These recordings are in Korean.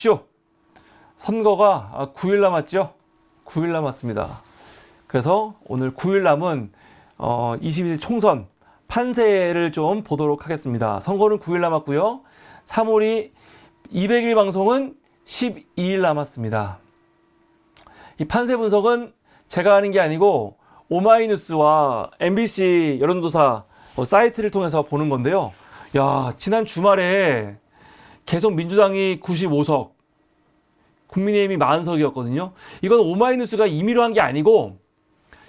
쇼 선거가 9일 남았죠. 9일 남았습니다. 그래서 오늘 9일 남은 22대 총선 판세를 좀 보도록 하겠습니다. 선거는 9일 남았고요. 3월이 200일 방송은 12일 남았습니다. 이 판세 분석은 제가 하는 게 아니고 오마이뉴스와 MBC 여론조사 사이트를 통해서 보는 건데요. 야, 지난 주말에 계속 민주당이 95석, 국민의힘이 40석이었거든요. 이건 오마이뉴스가 임의로 한 게 아니고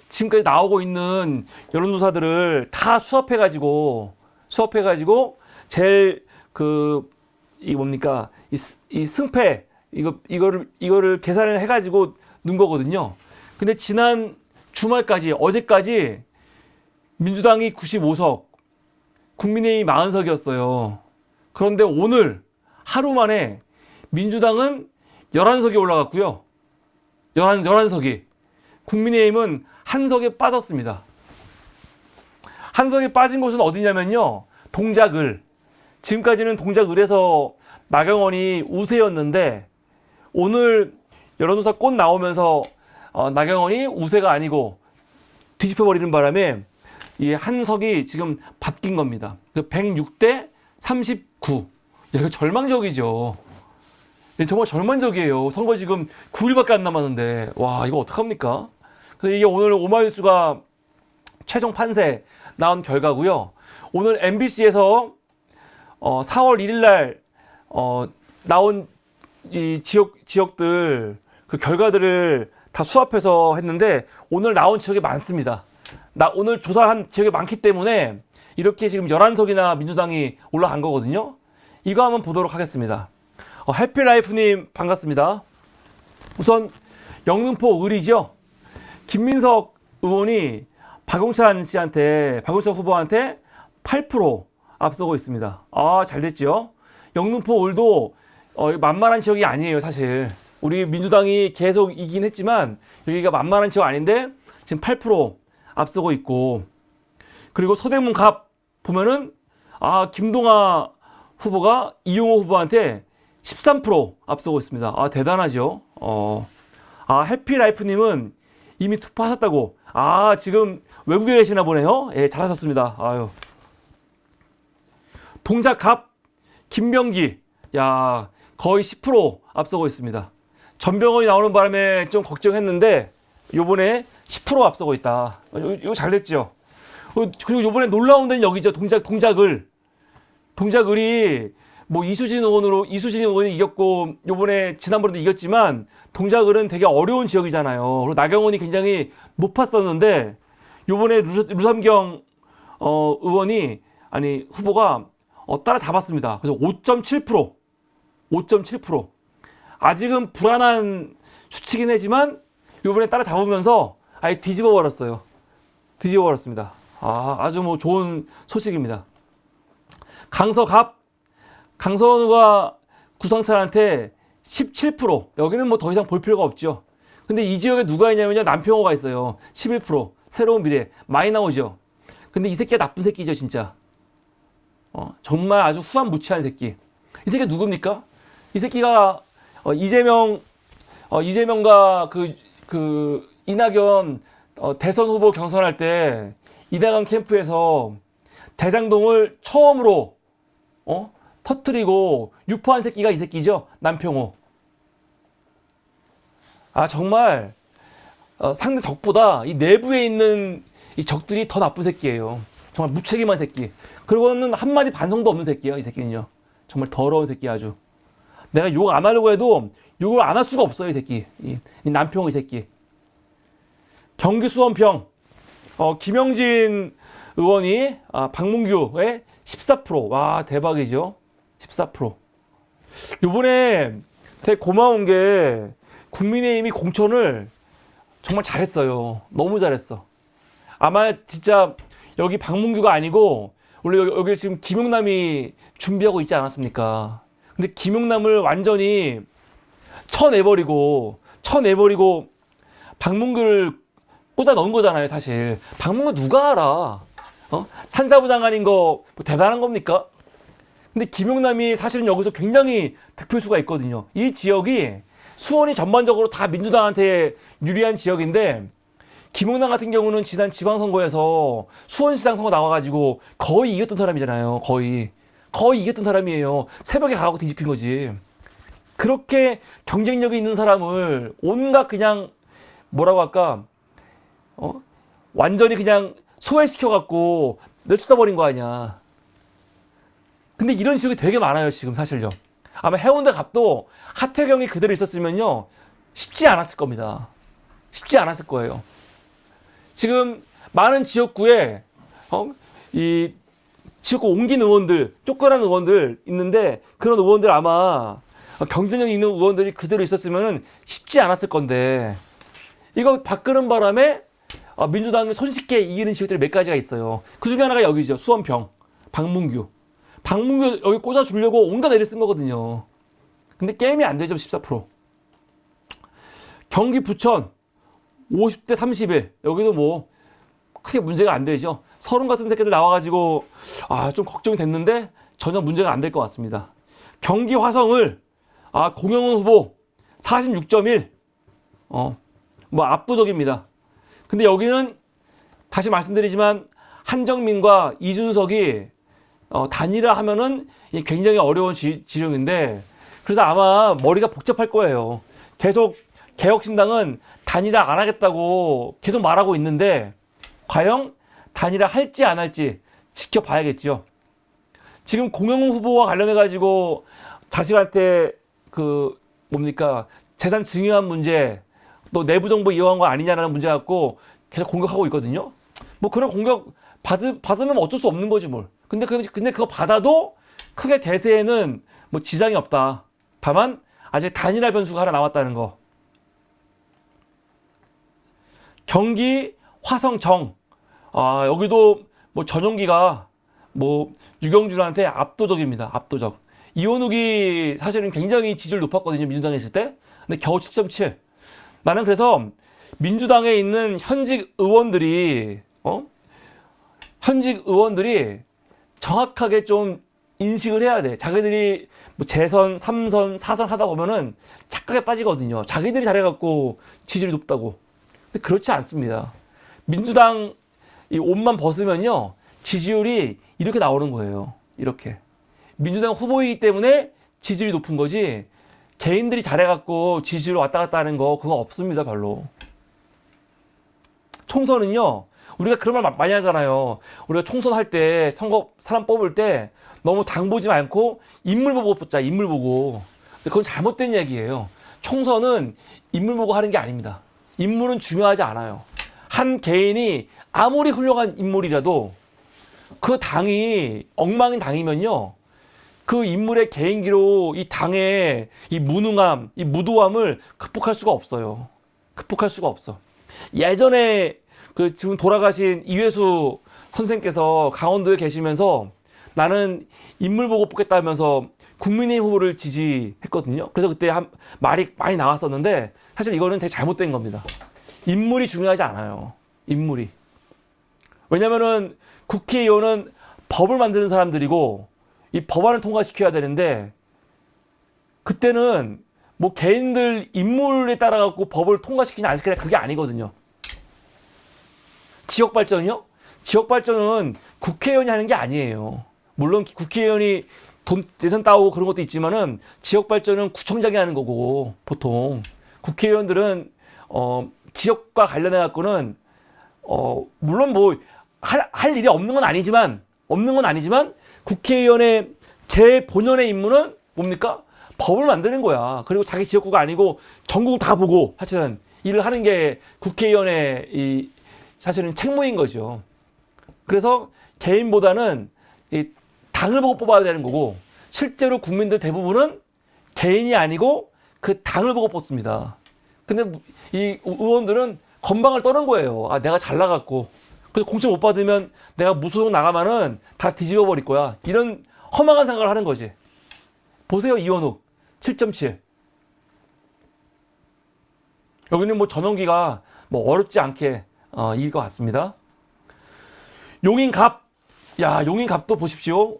지금까지 나오고 있는 여론조사들을 다 수합해가지고 제일 이 뭡니까 이 승패 이거를 계산을 해가지고 넣은 거거든요. 근데 지난 주말까지 어제까지 민주당이 95석, 국민의힘이 40석이었어요. 그런데 오늘 하루 만에 민주당은 11석이 올라갔고요. 11석이. 국민의힘은 한 석에 빠졌습니다. 한 석에 빠진 곳은 어디냐면요. 동작을. 지금까지는 동작을에서 나경원이 우세였는데 오늘 여론조사 꽃 나오면서 나경원이 우세가 아니고 뒤집혀버리는 바람에 이 한 석이 지금 바뀐 겁니다. 106대 39. 야, 이거 절망적이죠. 정말 절망적이에요. 선거 지금 9일밖에 안 남았는데 와, 이거 어떡합니까? 그래서 이게 오늘 오마이뉴스가 최종 판세 나온 결과고요. 오늘 MBC에서 4월 1일 날 나온 이 지역들 그 결과들을 다 수합해서 했는데 오늘 나온 지역이 많습니다. 오늘 조사한 지역이 많기 때문에 이렇게 지금 11석이나 민주당이 올라간 거거든요. 이거 한번 보도록 하겠습니다. 해피라이프님 반갑습니다. 우선 영등포 을이죠. 김민석 의원이 박용찬 후보한테 8% 앞서고 있습니다. 아, 잘 됐죠. 영등포 을도 만만한 지역이 아니에요, 사실. 우리 민주당이 계속 이긴 했지만 여기가 만만한 지역 아닌데 지금 8% 앞서고 있고, 그리고 서대문 갑 보면은 김동아 후보가 이용호 후보한테 13% 앞서고 있습니다. 아, 대단하죠. 해피라이프님은 이미 투표하셨다고. 지금 외국에 계시나 보네요. 예, 잘하셨습니다. 아유. 동작갑 김병기, 야, 거의 10% 앞서고 있습니다. 전병헌이 나오는 바람에 좀 걱정했는데 요번에 10% 앞서고 있다. 이거 잘 됐죠. 그리고 요번에 놀라운 데는 여기죠. 동작을이 뭐 이수진 의원이 이겼고 요번에 지난번에도 이겼지만 동작을은 되게 어려운 지역이잖아요. 그리고 나경원이 굉장히 높았었는데 요번에 류삼경 후보가 따라잡았습니다. 그래서 5.7%. 아직은 불안한 수치긴 하지만 요번에 따라잡으면서 아예 뒤집어버렸습니다. 아주 뭐 좋은 소식입니다. 강선우가 구상찬한테 17%. 여기는 뭐 더 이상 볼 필요가 없죠. 근데 이 지역에 누가 있냐면요. 남평호가 있어요. 11%. 새로운 미래. 많이 나오죠. 근데 이 새끼가 나쁜 새끼죠, 진짜. 정말 아주 후한무치한 새끼. 이 새끼가 누굽니까? 이 새끼가 이재명과 이낙연 대선 후보 경선할 때 이낙연 캠프에서 대장동을 처음으로 터뜨리고 유포한 새끼가 이 새끼죠. 남평호. 정말 상대 적보다 이 내부에 있는 이 적들이 더 나쁜 새끼예요. 정말 무책임한 새끼. 그리고는 한마디 반성도 없는 새끼야, 이 새끼는요. 정말 더러운 새끼 아주. 내가 욕 안 하려고 해도 욕을 안 할 수가 없어요, 이 새끼. 이 남평호 이 새끼. 경기 수원평. 김영진 의원이 박문규의 14%. 와, 대박이죠. 14%. 요번에 되게 고마운 게 국민의힘이 공천을 정말 잘했어요. 너무 잘했어. 아마 진짜 여기 박문규가 아니고 원래 여기 지금 김용남이 준비하고 있지 않았습니까? 근데 김용남을 완전히 쳐내버리고 박문규를 꽂아 넣은 거잖아요, 사실. 박문규 누가 알아? 산자부 장관인 거 뭐 대단한 겁니까? 근데 김용남이 사실은 여기서 굉장히 득표수가 있거든요. 이 지역이 수원이 전반적으로 다 민주당한테 유리한 지역인데 김용남 같은 경우는 지난 지방선거에서 수원시장 선거 나와가지고 거의 이겼던 사람이잖아요. 거의 이겼던 사람이에요. 새벽에 가고 뒤집힌 거지. 그렇게 경쟁력이 있는 사람을 온갖 그냥 뭐라고 할까 완전히 그냥 소외시켜갖고 내쫓아버린 거 아니야. 근데 이런 지역이 되게 많아요 지금 사실요. 아마 해운대 갑도 하태경이 그대로 있었으면요 쉽지 않았을 겁니다. 쉽지 않았을 거예요. 지금 많은 지역구에 이 지역구 옮긴 의원들, 쫓겨난 의원들 있는데 그런 의원들 아마 경쟁력 있는 의원들이 그대로 있었으면 쉽지 않았을 건데 이거 바꾸는 바람에 민주당이 손쉽게 이기는 지역들이 몇 가지가 있어요. 그 중에 하나가 여기죠. 수원평, 박문규 여기 꽂아주려고 온갖 애를 쓴 거거든요. 근데 게임이 안 되죠. 14%. 경기 부천 50대 31 여기도 뭐 크게 문제가 안 되죠. 서른 같은 새끼들 나와가지고 좀 걱정이 됐는데 전혀 문제가 안 될 것 같습니다. 경기 화성을 공영훈 후보 46.1 뭐 압도적입니다. 근데 여기는 다시 말씀드리지만 한정민과 이준석이 단일화 하면은 굉장히 어려운 지령인데 그래서 아마 머리가 복잡할 거예요. 계속 개혁신당은 단일화 안 하겠다고 계속 말하고 있는데 과연 단일화 할지 안 할지 지켜봐야겠죠. 지금 공영훈 후보와 관련해 가지고 자식한테 재산 증여한 문제 또 내부 정보 이용한 거 아니냐라는 문제 갖고 계속 공격하고 있거든요. 뭐 그런 공격 받으면 어쩔 수 없는 거지 뭘. 근데 그거 받아도 크게 대세에는 뭐 지장이 없다. 다만 아직 단일화 변수가 하나 남았다는 거. 경기 화성정 여기도 뭐 전용기가 뭐 유경준한테 압도적입니다. 압도적. 이원욱이 사실은 굉장히 지지율 높았거든요. 민주당에 있을 때. 근데 겨우 7.7. 나는 그래서 민주당에 있는 현직 의원들이 정확하게 좀 인식을 해야 돼. 자기들이 뭐 재선, 3선, 4선 하다 보면은 착각에 빠지거든요. 자기들이 잘해갖고 지지율이 높다고. 근데 그렇지 않습니다. 민주당 이 옷만 벗으면요 지지율이 이렇게 나오는 거예요. 이렇게. 민주당 후보이기 때문에 지지율이 높은 거지 개인들이 잘해갖고 지지율 왔다 갔다 하는 거 그거 없습니다. 별로. 총선은요 우리가 그런 말 많이 하잖아요. 우리가 총선 할 때 선거 사람 뽑을 때 너무 당 보지 않고 인물 보고 뽑자. 인물 보고. 근데 그건 잘못된 얘기예요. 총선은 인물 보고 하는 게 아닙니다. 인물은 중요하지 않아요. 한 개인이 아무리 훌륭한 인물이라도 그 당이 엉망인 당이면요 그 인물의 개인기로 이 당의 이 무능함, 이 무도함을 극복할 수가 없어요. 극복할 수가 없어. 예전에 지금 돌아가신 이회수 선생께서 강원도에 계시면서 나는 인물 보고 뽑겠다 하면서 국민의힘 후보를 지지했거든요. 그래서 그때 말이 많이 나왔었는데 사실 이거는 되게 잘못된 겁니다. 인물이 중요하지 않아요. 인물이. 왜냐면은 국회의원은 법을 만드는 사람들이고 이 법안을 통과시켜야 되는데 그때는 뭐 개인들 인물에 따라 갖고 법을 통과시키냐 안 시키냐 그게 아니거든요. 지역 발전이요? 지역 발전은 국회의원이 하는 게 아니에요. 물론 국회의원이 돈 예산 따오고 그런 것도 있지만은 지역 발전은 구청장이 하는 거고 보통 국회의원들은 지역과 관련해 갖고는 물론 뭐 할 일이 없는 건 아니지만 국회의원의 제 본연의 임무는 뭡니까? 법을 만드는 거야. 그리고 자기 지역구가 아니고 전국 다 보고 사실은 일을 하는 게 국회의원의 이 사실은 책무인 거죠. 그래서 개인보다는 이 당을 보고 뽑아야 되는 거고 실제로 국민들 대부분은 개인이 아니고 그 당을 보고 뽑습니다. 근데 이 의원들은 건방을 떠는 거예요. 내가 잘 나갔고 그래서 공천 못 받으면 내가 무소속 나가면은 다 뒤집어 버릴 거야. 이런 허망한 생각을 하는 거지. 보세요, 이원욱 7.7. 여기는 뭐 전원기가 뭐 어렵지 않게 이길 것 같습니다. 용인갑, 용인갑도 보십시오.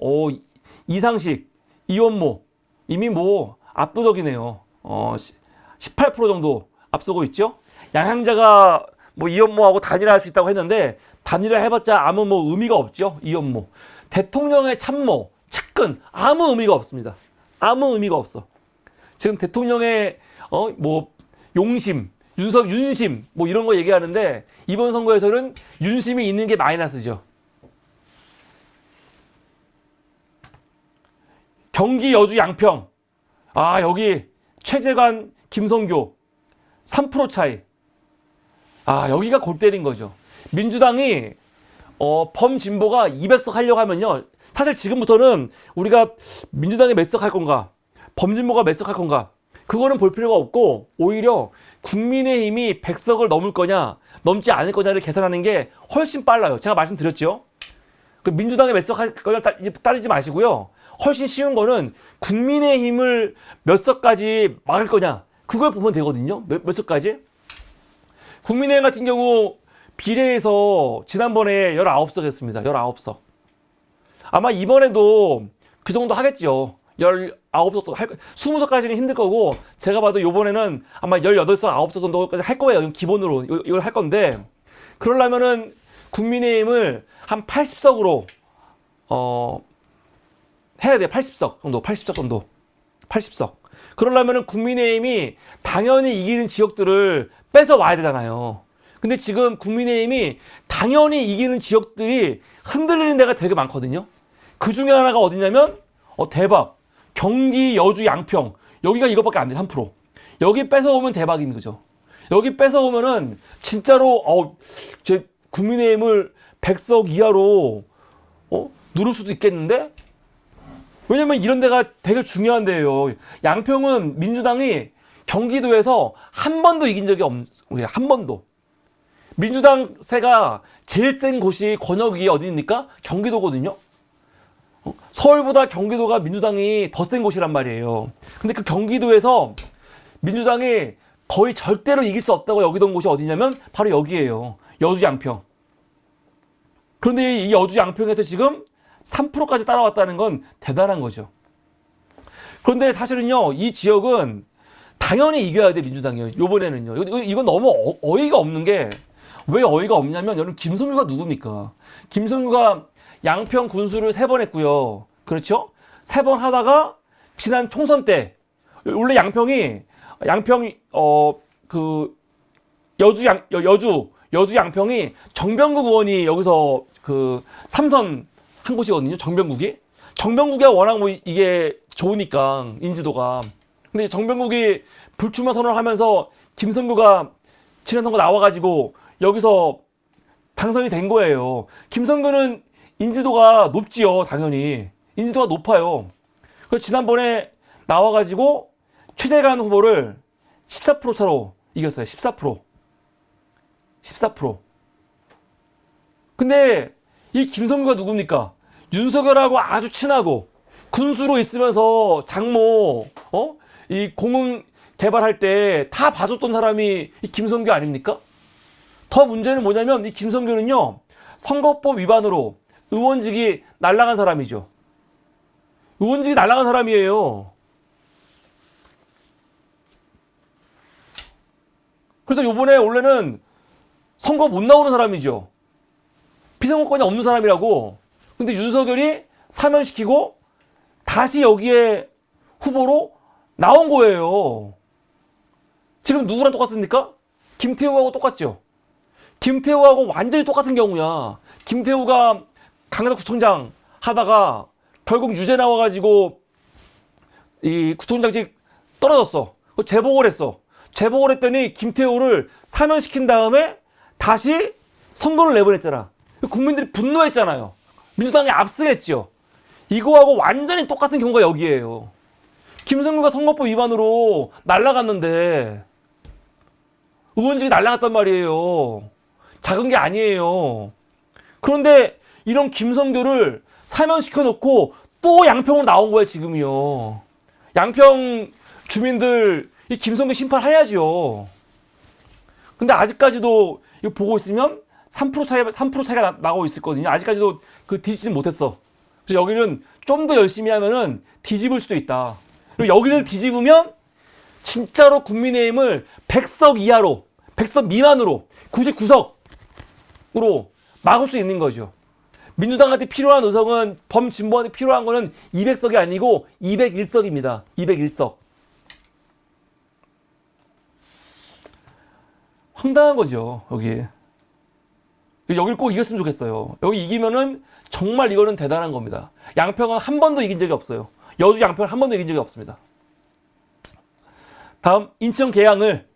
이상식, 이원모 이미 뭐 압도적이네요. 18% 정도 앞서고 있죠. 양향자가 뭐 이원모하고 단일화할 수 있다고 했는데 단일화 해봤자 아무 뭐 의미가 없죠. 이원모 대통령의 참모, 측근 아무 의미가 없습니다. 아무 의미가 없어. 지금 대통령의 뭐 용심, 윤심 뭐 이런 거 얘기하는데 이번 선거에서는 윤심이 있는 게 마이너스죠. 경기 여주 양평. 여기 최재관, 김성교 3% 차이. 여기가 골 때린 거죠. 민주당이 범진보가 200석 하려고 하면요. 사실 지금부터는 우리가 민주당이 몇 석 할 건가, 범진보가 몇 석 할 건가, 그거는 볼 필요가 없고 오히려 국민의힘이 100석을 넘을 거냐, 넘지 않을 거냐를 계산하는 게 훨씬 빨라요. 제가 말씀드렸죠. 그 민주당이 몇 석 할 거냐 따르지 마시고요. 훨씬 쉬운 거는 국민의힘을 몇 석까지 막을 거냐, 그걸 보면 되거든요. 몇 석까지? 국민의힘 같은 경우 비례에서 지난번에 19석 했습니다. 19석. 아마 이번에도 그 정도 하겠죠. 19석, 20석까지는 힘들 거고, 제가 봐도 이번에는 아마 18석, 9석 정도까지 할 거예요. 기본으로 이걸 할 건데, 그러려면은 국민의힘을 한 80석으로 해야 돼요. 80석 정도. 80석. 그러려면은 국민의힘이 당연히 이기는 지역들을 뺏어 와야 되잖아요. 근데 지금 국민의힘이 당연히 이기는 지역들이 흔들리는 데가 되게 많거든요. 그 중에 하나가 어디냐면, 대박. 경기, 여주, 양평. 여기가 이것밖에 안 돼, 3%. 여기 뺏어오면 대박인 거죠. 여기 뺏어오면은, 진짜로, 제 국민의힘을 100석 이하로, 누를 수도 있겠는데? 왜냐면 이런 데가 되게 중요한 데예요. 양평은 민주당이 경기도에서 한 번도 이긴 적이 없어요. 한 번도. 민주당 세가 제일 센 곳이 권역이 어디입니까? 경기도거든요. 서울보다 경기도가 민주당이 더 센 곳이란 말이에요. 근데 그 경기도에서 민주당이 거의 절대로 이길 수 없다고 여기던 곳이 어디냐면 바로 여기예요. 여주 양평. 그런데 이 여주 양평에서 지금 3%까지 따라왔다는 건 대단한 거죠. 그런데 사실은요, 이 지역은 당연히 이겨야 돼, 민주당이요. 요번에는요. 이건 너무 어이가 없는 게, 왜 어이가 없냐면, 여러분, 김성규가 누굽니까? 김성규가 양평 군수를 3번 했고요. 그렇죠? 3번 하다가, 지난 총선 때, 원래 여주 양평이 정병국 의원이 여기서 3선 한 곳이거든요. 정병국이 워낙 뭐 이게 좋으니까 인지도가. 근데 정병국이 불출마 선언을 하면서 김성규가 지난 선거 나와가지고 여기서 당선이 된 거예요. 김성규는 인지도가 높지요. 당연히 인지도가 높아요. 그래서 지난번에 나와가지고 최재관 후보를 14% 차로 이겼어요. 14%. 근데 이 김성규가 누굽니까? 윤석열하고 아주 친하고 군수로 있으면서 장모 이 공응 개발할 때 다 봐줬던 사람이 이 김성규 아닙니까? 더 문제는 뭐냐면 이 김성규는요, 선거법 위반으로 의원직이 날아간 사람이죠. 의원직이 날아간 사람이에요. 그래서 요번에 원래는 선거 못 나오는 사람이죠. 피선거권이 없는 사람이라고. 근데 윤석열이 사면시키고 다시 여기에 후보로 나온 거예요. 지금 누구랑 똑같습니까? 김태우하고 똑같죠. 김태우하고 완전히 똑같은 경우야. 김태우가 강서구청장 하다가 결국 유죄 나와가지고 이 구청장직 떨어졌어. 재보궐 했어. 재보궐 했더니 김태우를 사면시킨 다음에 다시 선거를 내보냈잖아. 국민들이 분노했잖아요. 민주당이 압승했죠. 이거하고 완전히 똑같은 경우가 여기에요. 김성규가 선거법 위반으로 날아갔는데 의원직이 날아갔단 말이에요. 작은 게 아니에요. 그런데 이런 김성규를 사면시켜놓고 또 양평으로 나온 거예요, 지금이요. 양평 주민들 이 김성규 심판해야죠. 근데 아직까지도 이거 보고 있으면 3% 차이가 나고 있었거든요. 아직까지도 뒤집지 못했어. 그래서 여기는 좀 더 열심히 하면은 뒤집을 수도 있다. 그리고 여기를 뒤집으면 진짜로 국민의힘을 100석 이하로, 100석 미만으로, 99석으로 막을 수 있는 거죠. 민주당한테 필요한 의석은, 범진보한테 필요한 거는 200석이 아니고 201석입니다. 201석. 황당한 거죠, 여기. 여기를 꼭 이겼으면 좋겠어요. 여기 이기면은 정말 이거는 대단한 겁니다. 양평은 한 번도 이긴 적이 없어요. 여주 양평은 한 번도 이긴 적이 없습니다. 다음 인천 계양을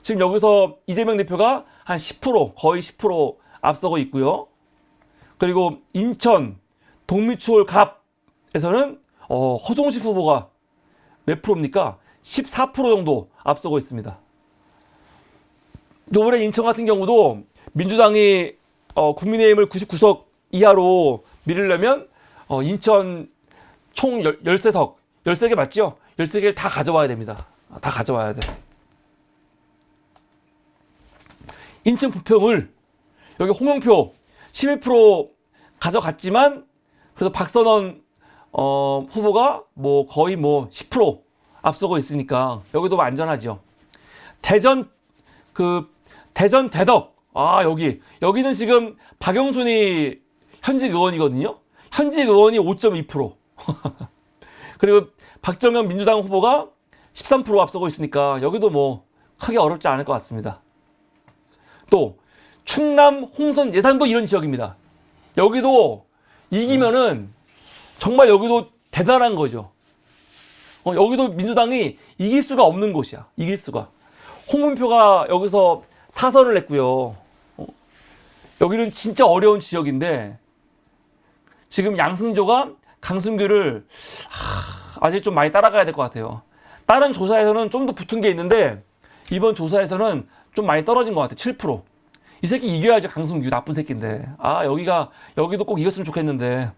지금 여기서 이재명 대표가 한 10% 거의 10% 앞서고 있고요. 그리고 인천 동미추홀 갑에서는 허종식 후보가 몇 프로입니까? 14% 정도 앞서고 있습니다. 이번에 인천 같은 경우도 민주당이 국민의힘을 99석 이하로 밀으려면 인천 총 13석, 13개 맞죠? 13개를 다 가져와야 됩니다. 다 가져와야 돼. 인천 부평을 여기 홍영표 11% 가져갔지만 그래도 박선원 후보가 거의 10% 앞서고 있으니까 여기도 안전하죠. 대전 대덕 여기는 지금 박영순이 현직 의원이거든요. 현직 의원이 5.2% 그리고 박정현 민주당 후보가 13% 앞서고 있으니까 여기도 크게 어렵지 않을 것 같습니다. 또 충남 홍선 예산도 이런 지역입니다. 여기도 이기면은 정말 여기도 대단한 거죠. 여기도 민주당이 이길 수가 없는 곳이야. 이길 수가. 홍문표가 여기서 사선을 냈고요. 여기는 진짜 어려운 지역인데 지금 양승조가 강승규를 아직 좀 많이 따라가야 될 것 같아요. 다른 조사에서는 좀 더 붙은 게 있는데 이번 조사에서는 좀 많이 떨어진 것 같아요. 7%. 이 새끼 이겨야죠. 강승규 나쁜 새끼인데. 여기도 꼭 이겼으면 좋겠는데.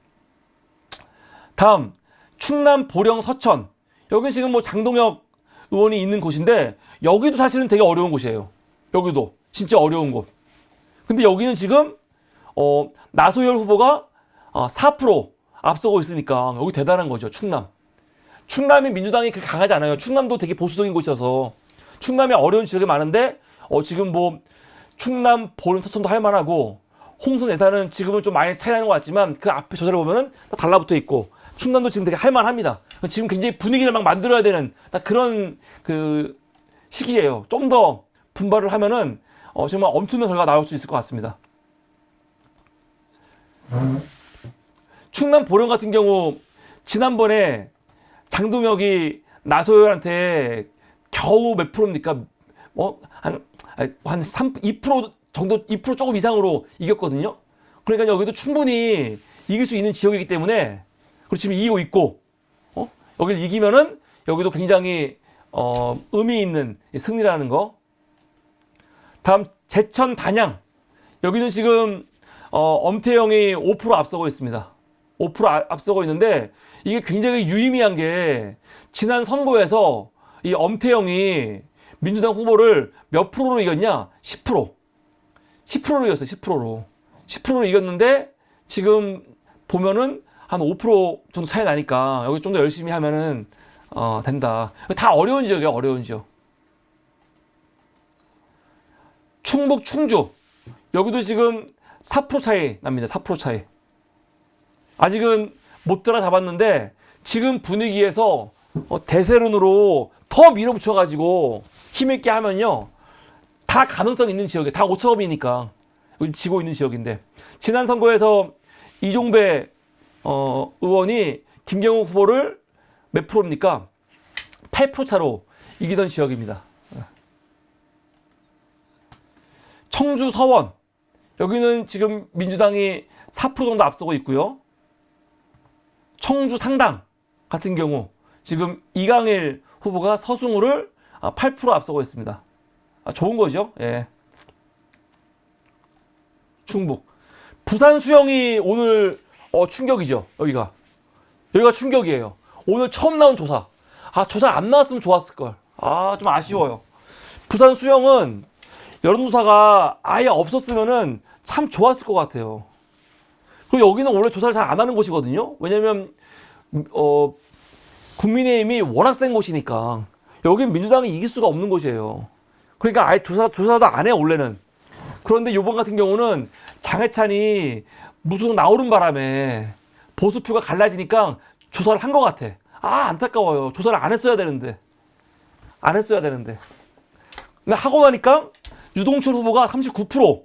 다음 충남 보령 서천. 여기 지금 장동혁 의원이 있는 곳인데 여기도 사실은 되게 어려운 곳이에요. 여기도 진짜 어려운 곳. 근데 여기는 지금 나소열 후보가 4% 앞서고 있으니까 여기 대단한 거죠. 충남이 민주당이 그렇게 강하지 않아요. 충남도 되게 보수적인 곳이어서 충남에 어려운 지역이 많은데 지금 충남 보령 서천도 할 만하고 홍선 예산은 지금은 좀 많이 차이 나는 것 같지만 그 앞에 저자를 보면은 달라붙어 있고 충남도 지금 되게 할 만합니다. 지금 굉장히 분위기를 막 만들어야 되는 딱 그런 시기예요. 좀 더 분발을 하면은 정말 엄청난 결과가 나올 수 있을 것 같습니다. 충남 보령 같은 경우 지난번에 장동혁이 나소열한테 겨우 몇 프로입니까? 한 2% 정도, 2% 조금 이상으로 이겼거든요. 그러니까 여기도 충분히 이길 수 있는 지역이기 때문에 그리고 지금 이기고 있고 여기를 이기면은 여기도 굉장히 의미 있는 승리라는 거. 다음 제천 단양. 여기는 지금 엄태영이 5% 앞서고 있습니다. 5% 앞서고 있는데 이게 굉장히 유의미한 게 지난 선거에서 이 엄태영이 민주당 후보를 몇 프로로 이겼냐? 10%. 10%로 이겼어요. 10%로. 10%로 이겼는데 지금 보면은 한 5% 정도 차이 나니까 여기 좀 더 열심히 하면은 된다. 다 어려운 지역이에요. 어려운 지역. 충북 충주. 여기도 지금 4% 차이 납니다. 4% 차이. 아직은 못 따라잡았는데 지금 분위기에서 대세론으로 더 밀어붙여가지고 힘있게 하면요. 다 가능성 있는 지역이에요. 다 오차범위니까. 지고 있는 지역인데. 지난 선거에서 이종배 의원이 김경호 후보를 몇 프로입니까? 8% 차로 이기던 지역입니다. 청주 서원. 여기는 지금 민주당이 4% 정도 앞서고 있고요. 청주 상당 같은 경우 지금 이강일 후보가 서승우를 8% 앞서고 있습니다. 좋은 거죠. 예. 충북. 부산 수영이 오늘 충격이죠. 여기가 충격이에요. 오늘 처음 나온 조사. 조사 안 나왔으면 좋았을걸. 좀 아쉬워요. 부산 수영은 여론조사가 아예 없었으면은 참 좋았을 것 같아요. 그리고 여기는 원래 조사를 잘 안 하는 곳이거든요. 왜냐면 국민의힘이 워낙 센 곳이니까 여긴 민주당이 이길 수가 없는 곳이에요. 그러니까 아예 조사도 안 해 원래는. 그런데 이번 같은 경우는 장해찬이 무소속 나오는 바람에 보수표가 갈라지니까 조사를 한 것 같아. 안타까워요. 조사를 안 했어야 되는데. 안 했어야 되는데. 근데 하고 나니까 유동철 후보가 39%,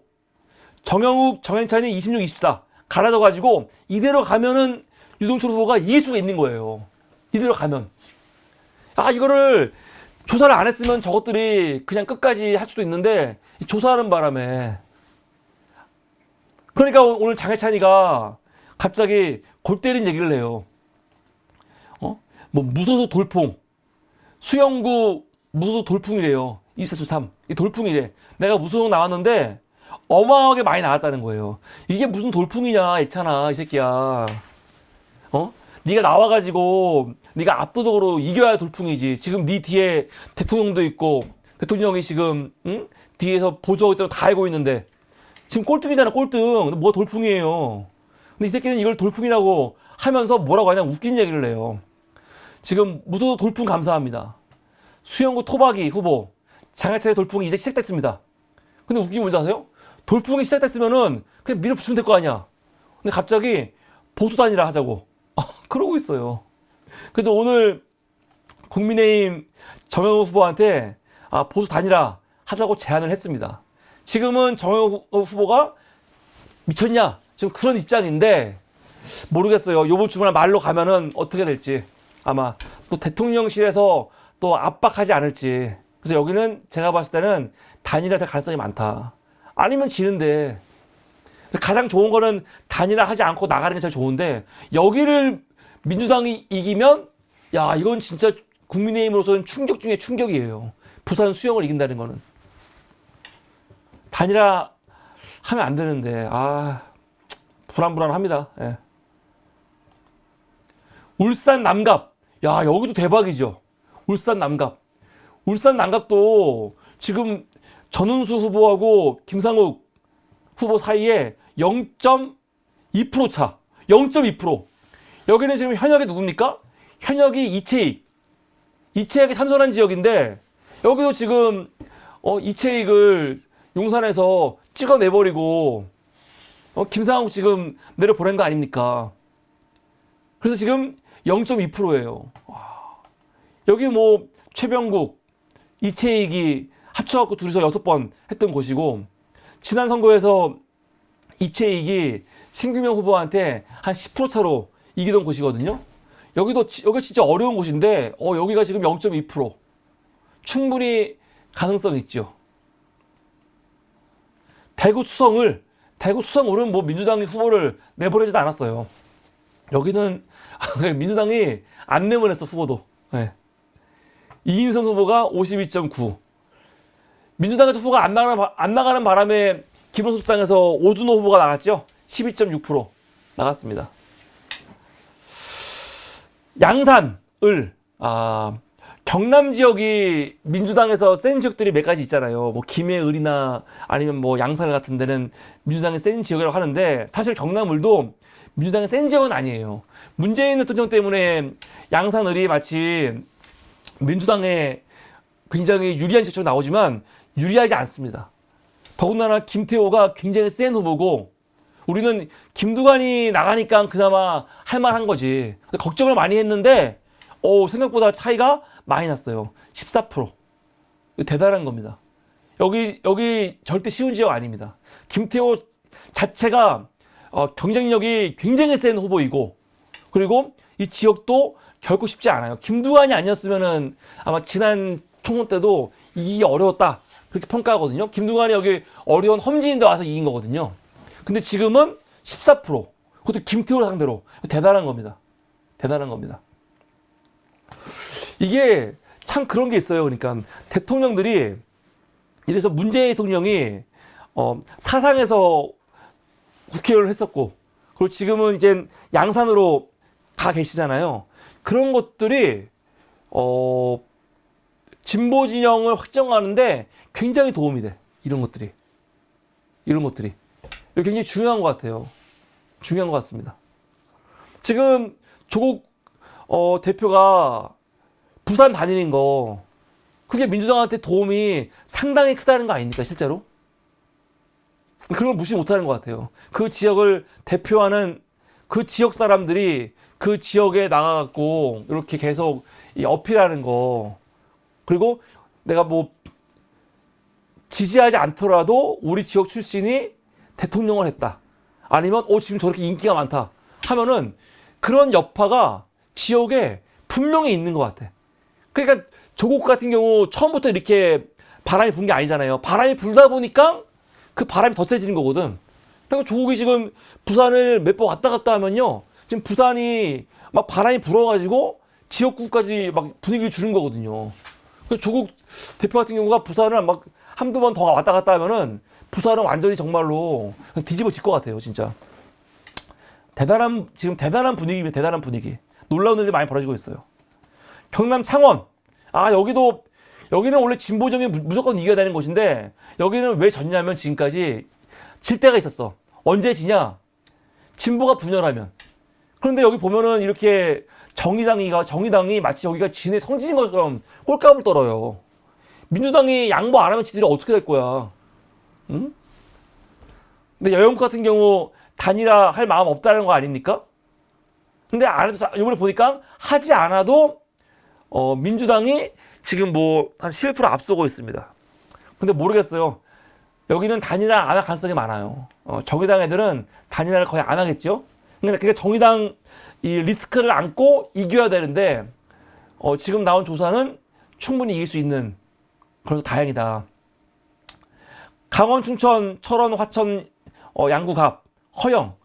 정영욱, 정해찬이 26, 24 갈라져가지고 이대로 가면은 유동철 후보가 이길 수가 있는 거예요. 이대로 가면. 이거를 조사를 안 했으면 저것들이 그냥 끝까지 할 수도 있는데 조사하는 바람에. 그러니까 오늘 장해찬이가 갑자기 골 때린 얘기를 해요. 뭐 무소속 돌풍, 수영구 무소속 돌풍이래요. 24.3. 이 돌풍이래. 내가 무소속 나왔는데 어마어마하게 많이 나왔다는 거예요. 이게 무슨 돌풍이냐, 있잖아, 이 새끼야. 네가 나와가지고 네가 압도적으로 이겨야 돌풍이지. 지금 네 뒤에 대통령도 있고 대통령이 지금 뒤에서 보조하고 있다고 다 알고 있는데 지금 꼴등이잖아, 꼴등. 근데 뭐가 돌풍이에요. 근데 이 새끼는 이걸 돌풍이라고 하면서 뭐라고 하냐, 웃긴 얘기를 해요. 지금 무소속 돌풍 감사합니다. 수영구 토박이 후보 장해찬의 돌풍이 이제 시작됐습니다. 근데 웃긴 게 뭔지 아세요? 돌풍이 시작됐으면은 그냥 밀어붙이면 될 거 아니야. 근데 갑자기 보수 단일화 하자고 그러고 있어요. 그래서 오늘 국민의힘 정영욱 후보한테 보수 단일화 하자고 제안을 했습니다. 지금은 정영욱 후보가 미쳤냐? 지금 그런 입장인데 모르겠어요. 요번 주말 말로 가면은 어떻게 될지. 아마 또 대통령실에서 또 압박하지 않을지. 그래서 여기는 제가 봤을 때는 단일화 될 가능성이 많다. 아니면 지는데. 가장 좋은 거는 단일화 하지 않고 나가는 게 제일 좋은데 여기를 민주당이 이기면 이건 진짜 국민의힘으로서는 충격 중에 충격이에요. 부산 수영을 이긴다는 거는. 단일화 하면 안 되는데 불안합니다. 예. 울산 남갑. 여기도 대박이죠. 울산 남갑. 울산 남갑도 지금 전은수 후보하고 김상욱 후보 사이에 0.2% 차. 0.2%. 여기는 지금 현역이 누굽니까? 현역이 이채익. 이채익이 참선한 지역인데 여기도 지금 이채익을 용산에서 찍어내버리고 김상욱 지금 내려보낸 거 아닙니까? 그래서 지금 0.2%예요. 여기 뭐 최병국, 이채익이 합쳐갖고 둘이서 6번 했던 곳이고 지난 선거에서 이채익이 신규명 후보한테 한 10% 차로 이기던 곳이거든요. 여기 진짜 어려운 곳인데 여기가 지금 0.2%. 충분히 가능성이 있죠. 대구 수성을은 뭐 민주당이 후보를 내보내지도 않았어요. 여기는 민주당이 안 내보냈어, 후보도. 네. 이인성 후보가 52.9. 민주당에서 후보가 안 나가는 바람에 기본소득당에서 오준호 후보가 나갔죠. 12.6% 나갔습니다. 양산을 경남 지역이 민주당에서 센 지역들이 몇 가지 있잖아요. 뭐 김해을이나 아니면 뭐 양산 같은 데는 민주당이 센 지역이라고 하는데 사실 경남을도 민주당이 센 지역은 아니에요. 문재인 대통령 때문에 양산을이 마치 민주당에 굉장히 유리한 지역으로 나오지만 유리하지 않습니다. 더군다나 김태호가 굉장히 센 후보고 우리는 김두관이 나가니까 그나마 할만한 거지. 걱정을 많이 했는데 생각보다 차이가 많이 났어요. 14%. 대단한 겁니다. 여기 절대 쉬운 지역 아닙니다. 김태호 자체가 경쟁력이 굉장히 센 후보이고 그리고 이 지역도 결코 쉽지 않아요. 김두관이 아니었으면은 아마 지난 총선 때도 이기기 어려웠다 그렇게 평가하거든요. 김두관이 여기 어려운 험지인데 와서 이긴 거거든요. 근데 지금은 14%. 그것도 김태호를 상대로. 대단한 겁니다. 대단한 겁니다. 이게 참 그런 게 있어요. 그러니까 대통령들이 이래서 문재인 대통령이 사상에서 국회의원을 했었고 그리고 지금은 이제 양산으로 가 계시잖아요. 그런 것들이 진보 진영을 확정하는데 굉장히 도움이 돼. 이런 것들이 굉장히 중요한 것 같아요. 중요한 것 같습니다. 지금 조국 대표가 부산 다니는 거, 그게 민주당한테 도움이 상당히 크다는 거 아닙니까, 실제로? 그런 걸 무시 못하는 것 같아요. 그 지역을 대표하는 그 지역 사람들이 그 지역에 나가갖고 이렇게 계속 어필하는 거, 그리고 내가 뭐 지지하지 않더라도 우리 지역 출신이 대통령을 했다, 아니면 지금 저렇게 인기가 많다 하면은 그런 여파가 지역에 분명히 있는 것 같아. 그러니까 조국 같은 경우 처음부터 이렇게 바람이 분 게 아니잖아요. 바람이 불다 보니까 그 바람이 더 세지는 거거든. 그러니까 조국이 지금 부산을 몇 번 왔다 갔다 하면요, 지금 부산이 막 바람이 불어가지고 지역구까지 막 분위기를 주는 거거든요. 조국 대표 같은 경우가 부산을 막 한두 번 더 왔다 갔다 하면은 부산은 완전히 정말로 뒤집어질 것 같아요, 진짜. 지금 대단한 분위기입니다, 대단한 분위기. 놀라운 일이 많이 벌어지고 있어요. 경남 창원. 여기는 원래 진보정이 무조건 이겨야 되는 곳인데, 여기는 왜 졌냐면 지금까지 질 때가 있었어. 언제 지냐? 진보가 분열하면. 그런데 여기 보면은 이렇게 정의당이 마치 여기가 진의 성지인 것처럼 꼴값을 떨어요. 민주당이 양보 안 하면 지들이 어떻게 될 거야? 응? 근데 여영국 같은 경우 단일화 할 마음 없다는 거 아닙니까? 근데 안 해도, 이번에 보니까 하지 않아도 민주당이 지금 뭐 한 11% 앞서고 있습니다. 근데 모르겠어요. 여기는 단일화 안 할 가능성이 많아요. 정의당 애들은 단일화를 거의 안 하겠죠. 그러니까 정의당 이 리스크를 안고 이겨야 되는데, 지금 나온 조사는 충분히 이길 수 있는, 그래서 다행이다. 강원, 충천, 철원, 화천, 양구, 갑, 허영.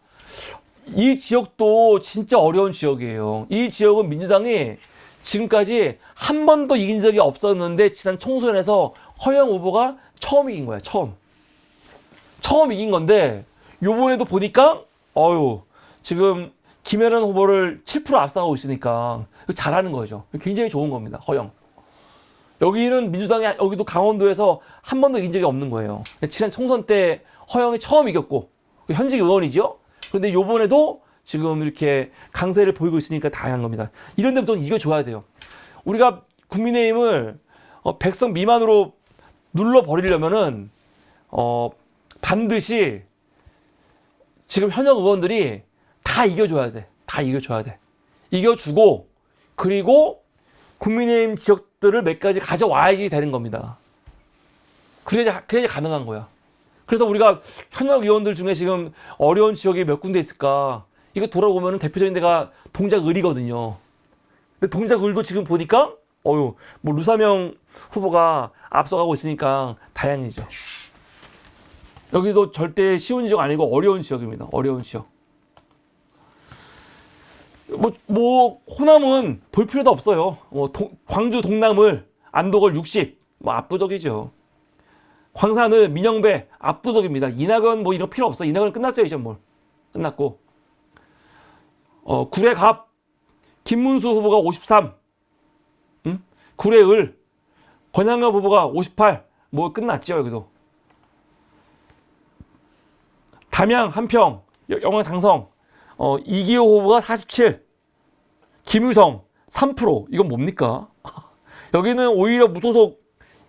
이 지역도 진짜 어려운 지역이에요. 이 지역은 민주당이 지금까지 한 번도 이긴 적이 없었는데, 지난 총선에서 허영 후보가 처음 이긴 거야, 처음 이긴 건데, 요번에도 보니까, 지금 김혜련 후보를 7% 앞서가고 있으니까 잘하는 거죠. 굉장히 좋은 겁니다, 허영. 여기는 민주당이, 여기도 강원도에서 한 번도 이긴 적이 없는 거예요. 지난 총선 때 허영이 처음 이겼고, 현직 의원이죠. 그런데 요번에도 지금 이렇게 강세를 보이고 있으니까 다양한 겁니다. 이런 데부터 이겨줘야 돼요. 우리가 국민의힘을 100석 미만으로 눌러버리려면은 반드시 지금 현역 의원들이 다 이겨줘야 돼. 이겨주고, 그리고 국민의힘 지역들을 몇 가지 가져와야지 되는 겁니다. 그래야지 가능한 거야. 그래서 우리가 현역 의원들 중에 지금 어려운 지역이 몇 군데 있을까? 이거 돌아보면 대표적인 데가 동작을이거든요. 근데 동작을도 지금 보니까 뭐 류사명 후보가 앞서가고 있으니까 다행이죠. 여기도 절대 쉬운 지역 아니고 어려운 지역입니다. 어려운 지역. 호남은 볼 필요도 없어요. 광주 동남을, 안도걸 60, 압도적이죠. 광산을, 민영배 압도적입니다. 이낙연 이런 필요 없어. 이낙연 끝났어요, 이제 끝났고. 구례갑, 김문수 후보가 53, 구례을, 권양엽 후보가 58, 끝났죠, 여기도. 담양, 한평, 영광, 장성, 이기호 후보가 47, 김유성 3%. 이건 뭡니까? 여기는 오히려 무소속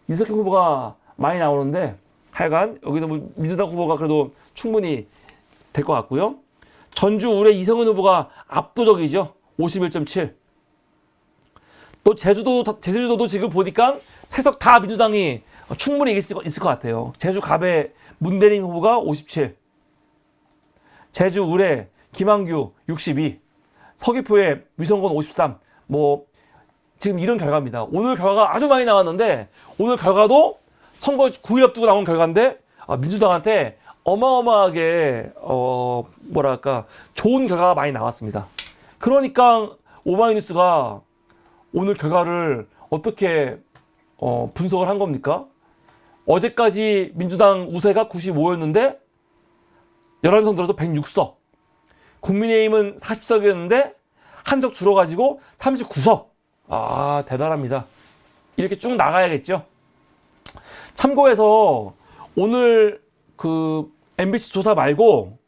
이석형 후보가 많이 나오는데, 하여간 여기도 민주당 후보가 그래도 충분히 될 것 같고요. 전주 울의 이성은 후보가 압도적이죠. 51.7. 또 제주도도 지금 보니까 세석 다 민주당이 충분히 이길 수 있을 것 같아요. 제주 갑의 문대림 후보가 57, 제주 울의 김한규 62, 서귀포의 위성건 53. 지금 이런 결과입니다. 오늘 결과가 아주 많이 나왔는데, 오늘 결과도 선거 9일 앞두고 나온 결과인데, 민주당한테 어마어마하게 좋은 결과가 많이 나왔습니다. 그러니까 오마이뉴스가 오늘 결과를 어떻게 분석을 한 겁니까? 어제까지 민주당 우세가 95였는데 11선 들어서 106석, 국민의힘은 40석이었는데 한 석 줄어가지고 39석. 대단합니다. 이렇게 쭉 나가야겠죠. 참고해서 오늘 그 MBC 조사 말고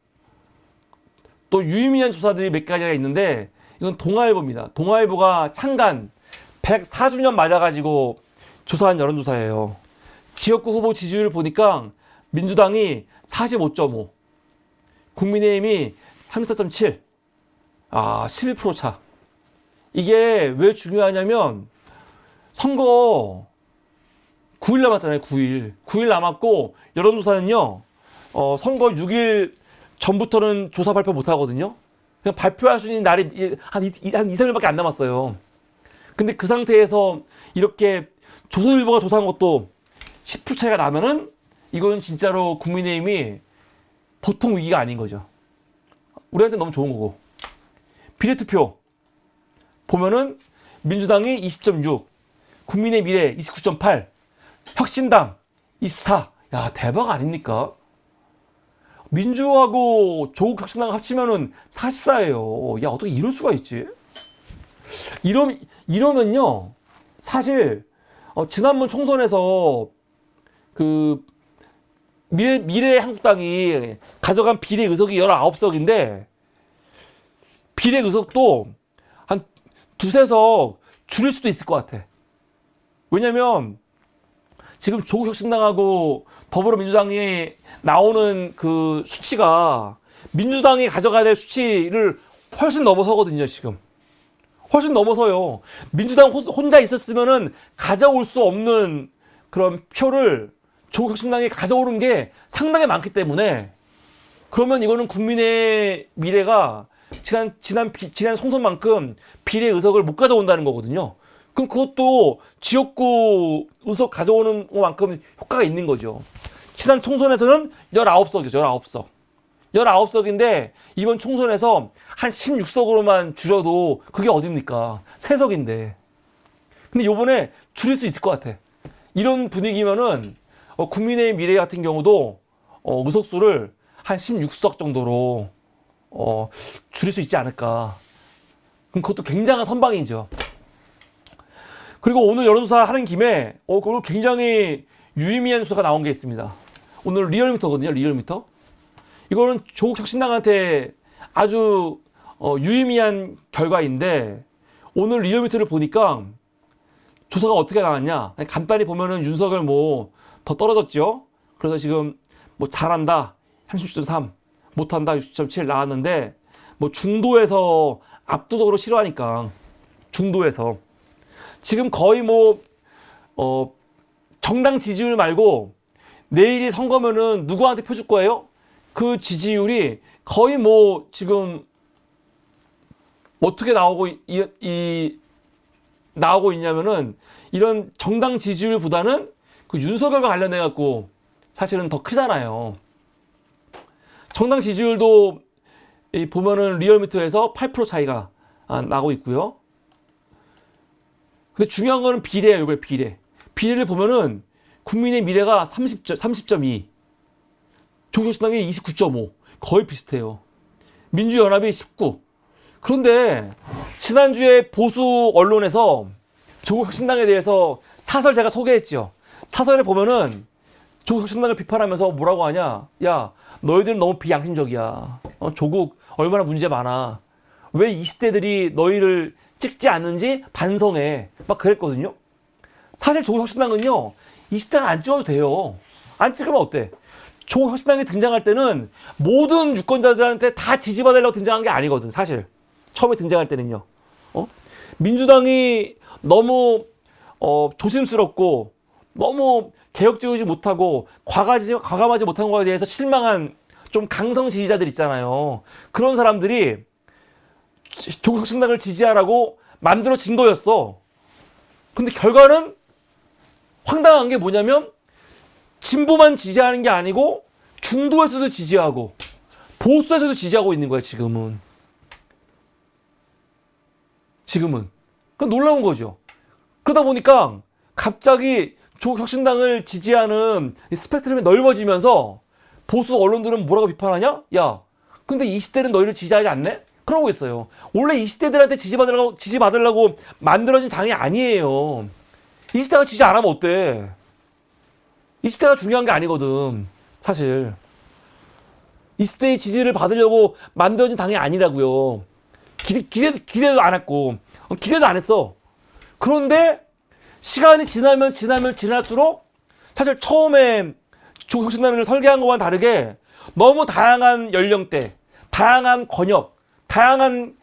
또 유의미한 조사들이 몇 가지가 있는데 이건 동아일보입니다. 동아일보가 창간 104주년 맞아가지고 조사한 여론조사예요. 지역구 후보 지지율 보니까 민주당이 45.5, 국민의힘이 34.7, 11% 차. 이게 왜 중요하냐면 선거 9일 남았잖아요. 9일 남았고 여론조사는요. 선거 6일 전부터는 조사 발표 못 하거든요. 그냥 발표할 수 있는 날이 한 2, 3일밖에 안 남았어요. 근데 그 상태에서 이렇게 조선일보가 조사한 것도 10% 차이가 나면은 이거는 진짜로 국민의힘이 보통 위기가 아닌 거죠. 우리한테 너무 좋은 거고. 비례투표 보면은 민주당이 20.6, 국민의 미래 29.8, 혁신당 24. 야, 대박 아닙니까? 민주하고 조국혁신당 합치면은 44예요. 야, 어떻게 이럴 수가 있지? 이러면요. 사실 지난번 총선에서 그 미래한국당이 가져간 비례 의석이 19석인데 비례 의석도 한 두세 석 줄일 수도 있을 것 같아. 왜냐면 지금 조국혁신당하고 더불어민주당이 나오는 그 수치가 민주당이 가져가야 될 수치를 훨씬 넘어서거든요, 지금. 훨씬 넘어서요. 민주당 혼자 있었으면은 가져올 수 없는 그런 표를 조국혁신당이 가져오는 게 상당히 많기 때문에 그러면 이거는 국민의 미래가 지난 총선만큼 비례 의석을 못 가져온다는 거거든요. 그럼 그것도 지역구 의석 가져오는 것만큼 효과가 있는 거죠. 지난 총선에서는 19석이죠. 19석. 19석인데 이번 총선에서 한 16석으로만 줄여도 그게 어딥니까? 3석인데. 근데 요번에 줄일 수 있을 것 같아. 이런 분위기면은 국민의 미래 같은 경우도 의석수를 한 16석 정도로 줄일 수 있지 않을까. 그럼 그것도 굉장한 선방이죠. 그리고 오늘 여론조사 하는 김에 오늘 굉장히 유의미한 수가 나온 게 있습니다. 오늘 리얼미터거든요. 리얼미터. 이거는 조국혁신당한테 아주 유의미한 결과인데 오늘 리얼미터를 보니까 조사가 어떻게 나왔냐. 간단히 보면은 윤석열 뭐 더 떨어졌죠. 그래서 지금 뭐 잘한다 36.3, 못한다 60.7 나왔는데 뭐 중도에서 압도적으로 싫어하니까 중도에서 지금 거의 뭐 정당 지지율 말고 내일이 선거면은 누구한테 표 줄 거예요? 그 지지율이 거의 뭐 지금 어떻게 나오고 있냐면은 이런 정당 지지율보다는 그 윤석열과 관련해 갖고 사실은 더 크잖아요. 정당 지지율도 보면은 리얼미터에서 8% 차이가 나고 있고요. 근데 중요한 거는 비례예요. 이거 비례. 비례를 보면은 국민의 미래가 30.2, 조국혁신당이 29.5, 거의 비슷해요. 민주연합이 19. 그런데 지난주에 보수 언론에서 조국혁신당에 대해서 사설 제가 소개했죠. 사설에 보면은 조국혁신당을 비판하면서 뭐라고 하냐. 야, 너희들은 너무 비양심적이야. 조국 얼마나 문제 많아. 왜 20대들이 너희를 찍지 않는지 반성해. 막 그랬거든요. 사실 조국혁신당은요. 20대는 안 찍어도 돼요. 안 찍으면 어때? 조국혁신당이 등장할 때는 모든 유권자들한테 다 지지받으려고 등장한 게 아니거든. 사실. 처음에 등장할 때는요. 민주당이 너무 조심스럽고 너무 개혁적이지 못하고 과감하지 못한 거에 대해서 실망한 좀 강성 지지자들 있잖아요. 그런 사람들이 조국혁신당을 지지하라고 만들어진 거였어. 근데 결과는 황당한 게 뭐냐면 진보만 지지하는 게 아니고 중도에서도 지지하고 보수에서도 지지하고 있는 거야. 지금은. 그건 놀라운 거죠. 그러다 보니까 갑자기 조국혁신당을 지지하는 스펙트럼이 넓어지면서 보수 언론들은 뭐라고 비판하냐? 야, 근데 20대는 너희를 지지하지 않네? 그러고 있어요. 원래 20대들한테 지지받으려고 만들어진 당이 아니에요. 20대가 지지 안 하면 어때? 20대가 중요한 게 아니거든. 사실. 20대의 지지를 받으려고 만들어진 당이 아니라고요. 기대도 안 했고, 기대도 안 했어. 그런데 시간이 지날수록 사실 처음에 조국혁신당을 설계한 것과는 다르게 너무 다양한 연령대, 다양한 권역, 다양한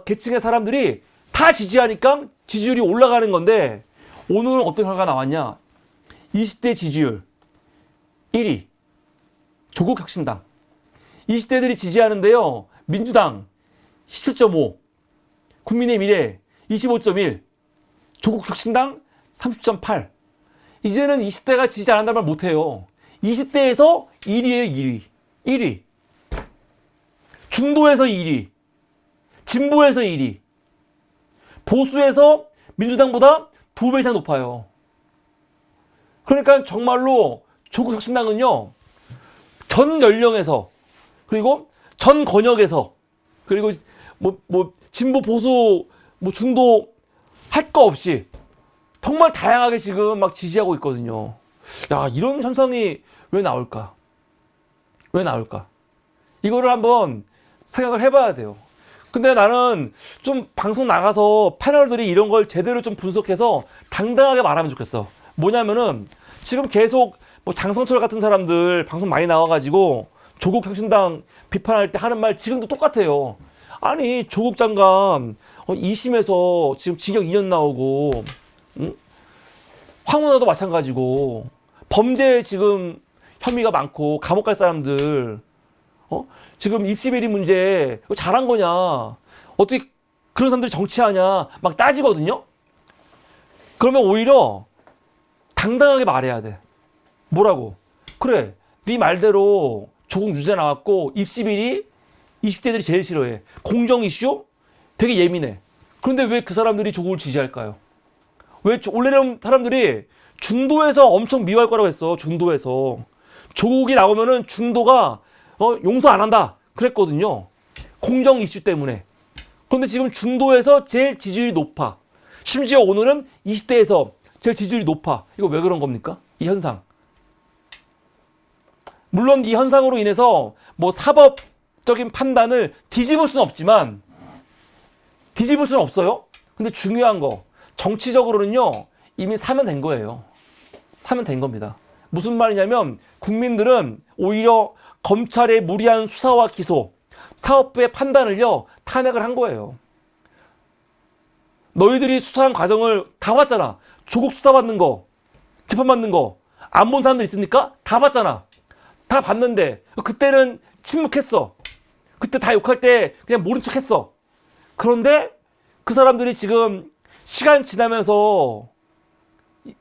계층의 사람들이 다 지지하니까 지지율이 올라가는 건데 오늘은 어떤 결과가 나왔냐? 20대 지지율 1위 조국혁신당. 20대들이 지지하는데요. 민주당 17.5, 국민의 미래 25.1, 조국혁신당 30.8. 이제는 20대가 지지 안 한다는 말 못해요. 20대에서 1위예요. 1위. 중도에서 1위. 진보에서 1위. 보수에서 민주당보다 2배 이상 높아요. 그러니까 정말로 조국혁신당은요. 전 연령에서 그리고 전 권역에서 그리고 진보 보수 중도 할 거 없이 정말 다양하게 지금 막 지지하고 있거든요. 야, 이런 현상이 왜 나올까? 왜 나올까? 이거를 한번 생각을 해봐야 돼요. 근데 나는 좀 방송 나가서 패널들이 이런 걸 제대로 좀 분석해서 당당하게 말하면 좋겠어. 뭐냐면은 지금 계속 장성철 같은 사람들 방송 많이 나와가지고 조국혁신당 비판할 때 하는 말 지금도 똑같아요. 아니, 조국 장관 2심에서 지금 징역 2년 나오고, 응? 황운하도 마찬가지고, 범죄 지금 혐의가 많고, 감옥 갈 사람들, 지금 입시비리 문제, 잘한 거냐? 어떻게 그런 사람들이 정치하냐? 막 따지거든요? 그러면 오히려 당당하게 말해야 돼. 뭐라고? 그래, 네 말대로 조국 유죄 나왔고, 입시비리 20대들이 제일 싫어해. 공정 이슈? 되게 예민해. 그런데 왜 그 사람들이 조국을 지지할까요? 왜 원래는 사람들이 중도에서 엄청 미워할 거라고 했어. 중도에서. 조국이 나오면은 중도가 용서 안 한다 그랬거든요. 공정 이슈 때문에. 그런데 지금 중도에서 제일 지지율이 높아. 심지어 오늘은 20대에서 제일 지지율이 높아. 이거 왜 그런 겁니까? 이 현상. 물론 이 현상으로 인해서 사법적인 판단을 뒤집을 수는 없지만, 뒤집을 수는 없어요. 근데 중요한 거, 정치적으로는요, 이미 사면 된 거예요. 사면 된 겁니다. 무슨 말이냐면, 국민들은 오히려 검찰의 무리한 수사와 기소, 사법부의 판단을요, 탄핵을 한 거예요. 너희들이 수사한 과정을 다 봤잖아. 조국 수사받는 거, 재판받는 거, 안 본 사람들 있습니까? 다 봤잖아. 다 봤는데, 그때는 침묵했어. 그때 다 욕할 때 그냥 모른 척 했어. 그런데 그 사람들이 지금 시간 지나면서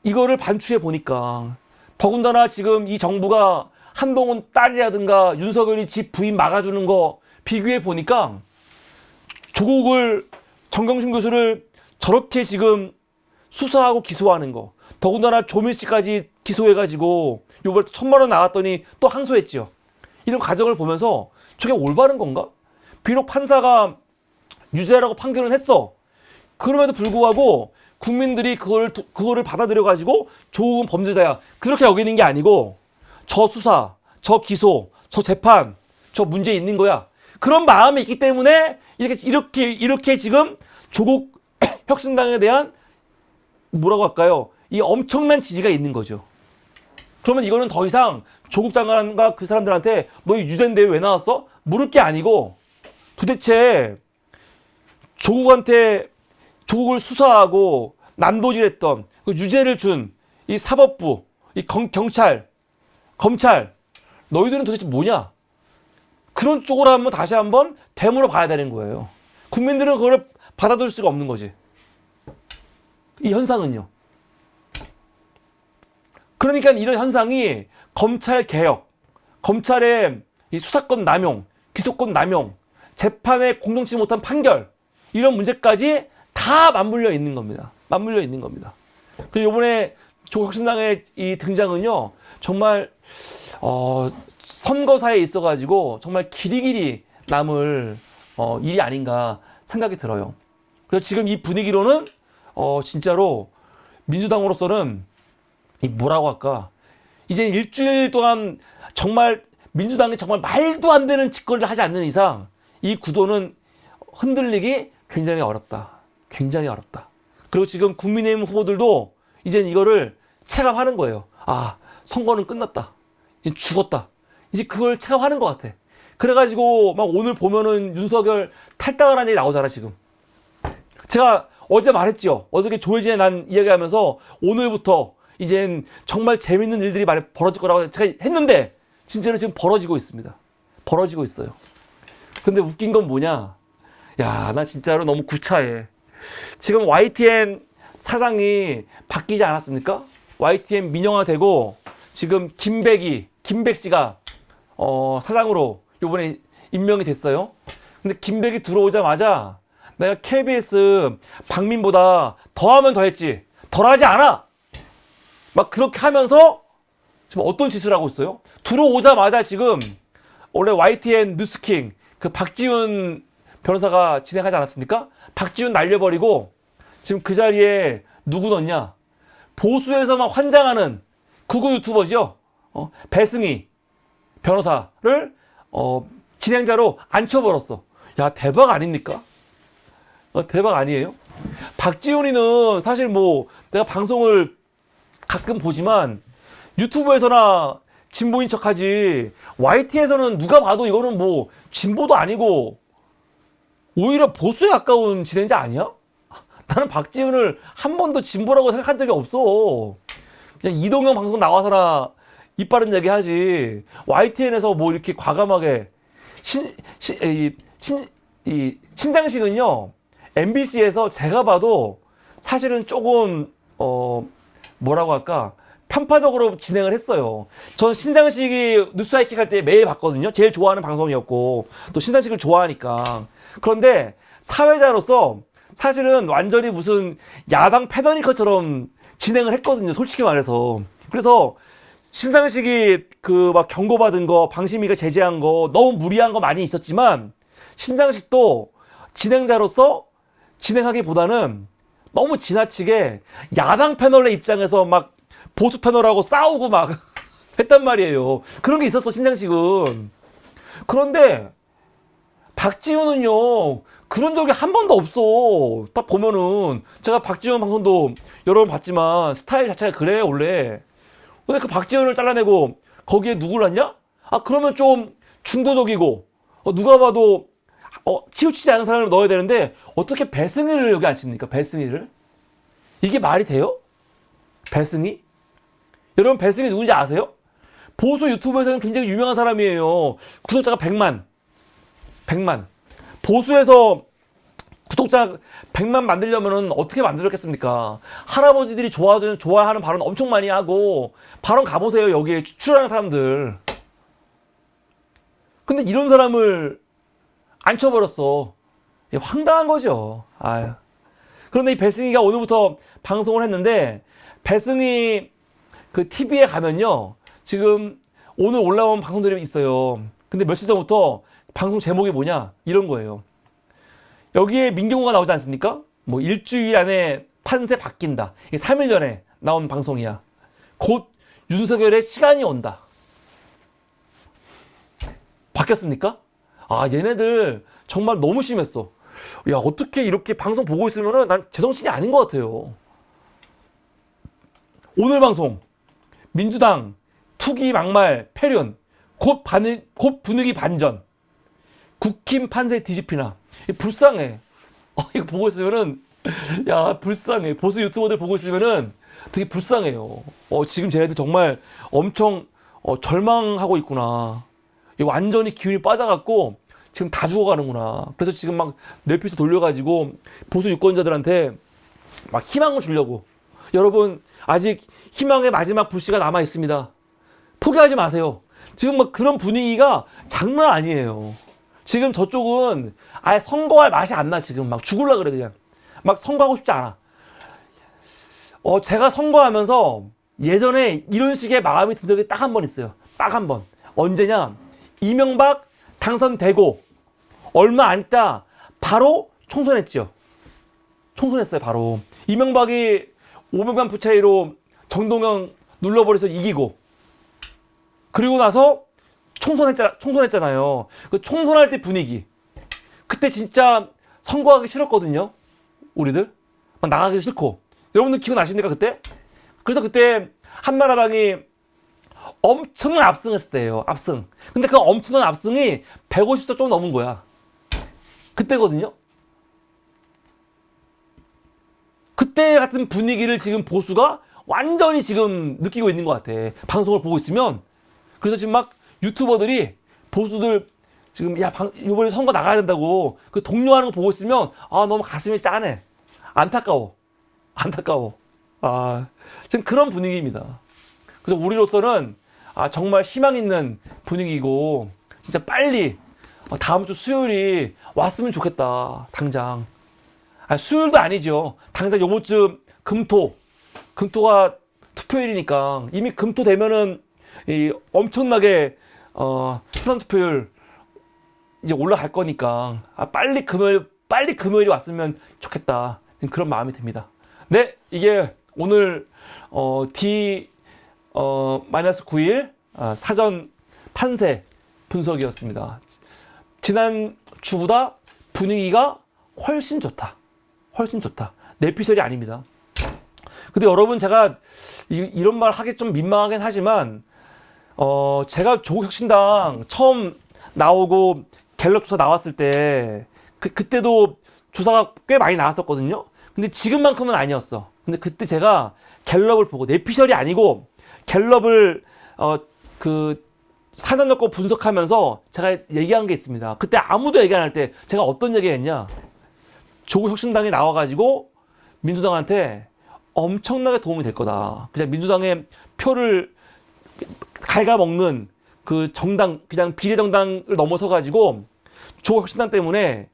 이거를 반추해 보니까, 더군다나 지금 이 정부가 한동훈 딸이라든가 윤석열이 집 부인 막아주는 거 비교해 보니까 조국을, 정경심 교수를 저렇게 지금 수사하고 기소하는 거, 더군다나 조민 씨까지 기소해가지고 요번에 1,000만 원 나왔더니 또 항소했죠. 이런 과정을 보면서 저게 올바른 건가? 비록 판사가 유죄라고 판결은 했어. 그럼에도 불구하고 국민들이 그거를 받아들여가지고 조국은 범죄자야, 그렇게 여기는 게 아니고, 저 수사, 저 기소, 저 재판, 저 문제 있는 거야, 그런 마음이 있기 때문에 이렇게 지금 조국 혁신당에 대한 뭐라고 할까요? 이 엄청난 지지가 있는 거죠. 그러면 이거는 더 이상 조국 장관과 그 사람들한테 너 유죄인데 왜 나왔어? 물을 게 아니고, 도대체 조국을 수사하고 난도질했던 그 유죄를 준 이 사법부, 이 경찰, 검찰, 너희들은 도대체 뭐냐? 그런 쪽으로 다시 한번 되물어 봐야 되는 거예요. 국민들은 그걸 받아들일 수가 없는 거지. 이 현상은요. 그러니까 이런 현상이 검찰 개혁, 검찰의 이 수사권 남용, 기소권 남용, 재판에 공정치 못한 판결, 이런 문제까지 다 맞물려 있는 겁니다. 맞물려 있는 겁니다. 그리고 이번에 조국혁신당의 이 등장은요, 정말 선거사에 있어가지고 정말 길이길이 남을 일이 아닌가 생각이 들어요. 그래서 지금 이 분위기로는 진짜로 민주당으로서는 이 뭐라고 할까, 이제 일주일 동안 정말 민주당이 정말 말도 안 되는 짓거리를 하지 않는 이상 이 구도는 흔들리기 굉장히 어렵다. 굉장히 어렵다. 그리고 지금 국민의힘 후보들도 이제 이거를 체감하는 거예요. 아, 선거는 끝났다. 이제 죽었다. 이제 그걸 체감하는 것 같아. 그래가지고 막 오늘 보면은 윤석열 탈당을 한 얘기 나오잖아, 지금. 제가 어제 말했죠. 어저께 조혜진에 난 이야기하면서 오늘부터 이젠 정말 재밌는 일들이 많이 벌어질 거라고 제가 했는데 진짜로 지금 벌어지고 있습니다. 벌어지고 있어요. 근데 웃긴 건 뭐냐? 야, 나 진짜로 너무 구차해. 지금 YTN 사장이 바뀌지 않았습니까? YTN 민영화되고 지금 김백 씨가 사장으로 이번에 임명이 됐어요. 근데 김백이 들어오자마자 내가 KBS 박민보다 더하면 더했지 덜하지 않아. 막 그렇게 하면서 지금 어떤 짓을 하고 있어요? 들어오자마자 지금 원래 YTN 뉴스킹 그 박지훈 변호사가 진행하지 않았습니까? 박지훈 날려버리고 지금 그 자리에 누구 넣냐? 보수에서만 환장하는 극우 유튜버죠. 배승희 변호사를 진행자로 앉혀버렸어. 야, 대박 아닙니까? 대박 아니에요? 박지훈이는 사실 뭐 내가 방송을 가끔 보지만 유튜브에서나 진보인 척하지 YT에서는 누가 봐도 이거는 뭐 진보도 아니고 오히려 보수에 가까운 진행자 아니야? 나는 박지훈을 한 번도 진보라고 생각한 적이 없어. 그냥 이동형 방송 나와서나 이빠른 얘기 하지. YTN에서 뭐 이렇게 과감하게 신장식은요 MBC에서 제가 봐도 사실은 조금 뭐라고 할까 편파적으로 진행을 했어요. 전 신장식이 뉴스 하이킥 할 때 매일 봤거든요. 제일 좋아하는 방송이었고 또 신장식을 좋아하니까. 그런데 사회자로서 사실은 완전히 무슨 야당 패널리커처럼 진행을 했거든요. 솔직히 말해서. 그래서 신장식이 그 막 경고받은 거, 방심위가 제재한 거 너무 무리한 거 많이 있었지만 신장식도 진행자로서 진행하기보다는 너무 지나치게 야당 패널의 입장에서 막 보수 패널하고 싸우고 막 했단 말이에요. 그런 게 있었어, 신장식은. 그런데 박지훈은요, 그런 적이 한 번도 없어. 딱 보면은 제가 박지훈 방송도 여러 번 봤지만 스타일 자체가 그래, 원래. 근데 그 박지훈을 잘라내고 거기에 누구를 했냐? 아, 그러면 좀 중도적이고 누가 봐도 치우치지 않은 사람을 넣어야 되는데 어떻게 배승희를 여기 앉힙니까? 배승희를? 이게 말이 돼요? 배승희? 여러분 배승희 누군지 아세요? 보수 유튜브에서는 굉장히 유명한 사람이에요. 구독자가 100만. 보수에서 구독자 100만 만들려면 어떻게 만들었겠습니까? 할아버지들이 좋아하는 발언 엄청 많이 하고 발언 가보세요. 여기에 출연하는 사람들. 근데 이런 사람을 앉혀버렸어. 황당한 거죠. 아유. 그런데 이 배승희가 오늘부터 방송을 했는데 배승희 그 TV에 가면요. 지금 오늘 올라온 방송들이 있어요. 근데 며칠 전부터 방송 제목이 뭐냐? 이런 거예요. 여기에 민경호가 나오지 않습니까? 뭐 일주일 안에 판세 바뀐다. 이게 3일 전에 나온 방송이야. 곧 윤석열의 시간이 온다. 바뀌었습니까? 아, 얘네들 정말 너무 심했어. 야, 어떻게 이렇게 방송 보고 있으면은 난 제정신이 아닌 것 같아요. 오늘 방송 민주당 투기 막말 패륜 곧 분위기 반전 국힘 판세 뒤집히나. 불쌍해. 이거 보고 있으면은 야, 불쌍해. 보수 유튜버들 보고 있으면은 되게 불쌍해요. 지금 쟤네들 정말 엄청 절망하고 있구나. 완전히 기운이 빠져갖고 지금 다 죽어가는구나. 그래서 지금 막 뇌피스 돌려가지고 보수 유권자들한테 막 희망을 주려고. 여러분 아직 희망의 마지막 불씨가 남아 있습니다. 포기하지 마세요. 지금 막 그런 분위기가 장난 아니에요. 지금 저쪽은 아예 선거할 맛이 안 나. 지금 막 죽을라 그래. 그냥 막 선거하고 싶지 않아. 제가 선거하면서 예전에 이런 식의 마음이 든 적이 딱 한 번 있어요. 딱 한 번. 언제냐? 이명박 당선되고 얼마 안 있다 바로 총선했죠. 총선했어요. 바로 이명박이 500만 표 차이로 정동영 눌러버려서 이기고, 그리고 나서 총선했잖아요. 그 총선할 때 분위기. 그때 진짜 선거하기 싫었거든요. 우리들. 막 나가기 싫고. 여러분들 기억나십니까, 그때? 그래서 그때 한나라당이 엄청난 압승했을 때예요. 압승. 근데 그 엄청난 압승이 150석 좀 넘은 거야. 그때거든요. 그때 같은 분위기를 지금 보수가 완전히 지금 느끼고 있는 것 같아. 방송을 보고 있으면. 그래서 지금 막 유튜버들이 보수들 지금 이번에 선거 나가야 된다고 그 독려하는 거 보고 있으면 너무 가슴이 짠해. 안타까워. 지금 그런 분위기입니다. 그래서 우리로서는 정말 희망 있는 분위기고 진짜 빨리 다음 주 수요일이 왔으면 좋겠다. 당장. 수요일도 아니죠. 당장 요번 주 금토가 투표일이니까 이미 금토 되면은 엄청나게 수상 투표율 이제 올라갈 거니까 빨리 금요일이 왔으면 좋겠다. 그런 마음이 듭니다. 네, 이게 오늘 D-9일 사전 판세 분석이었습니다. 지난 주보다 분위기가 훨씬 좋다. 내피셜이 아닙니다. 근데 여러분 제가 이런 말 하기 좀 민망하긴 하지만 제가 조국혁신당 처음 나오고 갤럽 조사 나왔을 때 그때도 조사가 꽤 많이 나왔었거든요. 근데 지금만큼은 아니었어. 근데 그때 제가 갤럽을 보고 내피셜이 아니고 갤럽을 그 사전 여건 분석하면서 제가 얘기한 게 있습니다. 그때 아무도 얘기 안 할 때 제가 어떤 얘기했냐? 조국혁신당이 나와가지고 민주당한테 엄청나게 도움이 될 거다. 그냥 민주당의 표를 갉아먹는 그 정당, 그냥 비례정당을 넘어서가지고 조국혁신당 때문에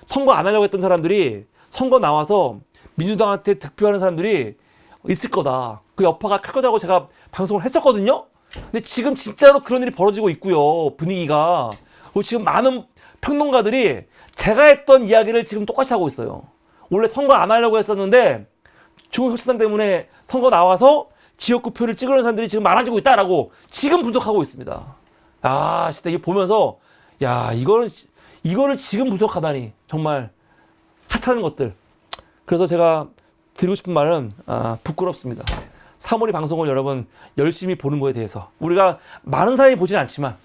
선거 안 하려고 했던 사람들이 선거 나와서 민주당한테 득표하는 사람들이 있을 거다. 그 여파가 클 거다고 제가 방송을 했었거든요. 근데 지금 진짜로 그런 일이 벌어지고 있고요. 분위기가. 그리고 지금 많은 평론가들이 제가 했던 이야기를 지금 똑같이 하고 있어요. 원래 선거 안 하려고 했었는데 조국혁신당 때문에 선거 나와서 지역구 표를 찍으려는 사람들이 지금 많아지고 있다라고 지금 분석하고 있습니다. 진짜 이거 보면서 이거를 지금 분석하다니 정말 핫한 것들. 그래서 제가 드리고 싶은 말은 부끄럽습니다. 3월의 방송을 여러분 열심히 보는 거에 대해서 우리가 많은 사람이 보진 않지만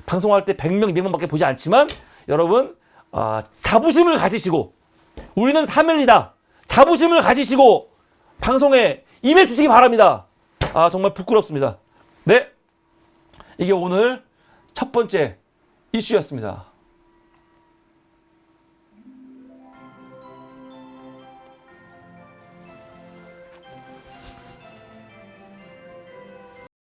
방송할 때 100명, 200명밖에 보지 않지만 여러분 자부심을 가지시고 우리는 3일이다. 자부심을 가지시고 방송에 임해 주시기 바랍니다. 정말 부끄럽습니다. 네, 이게 오늘 첫 번째 이슈였습니다.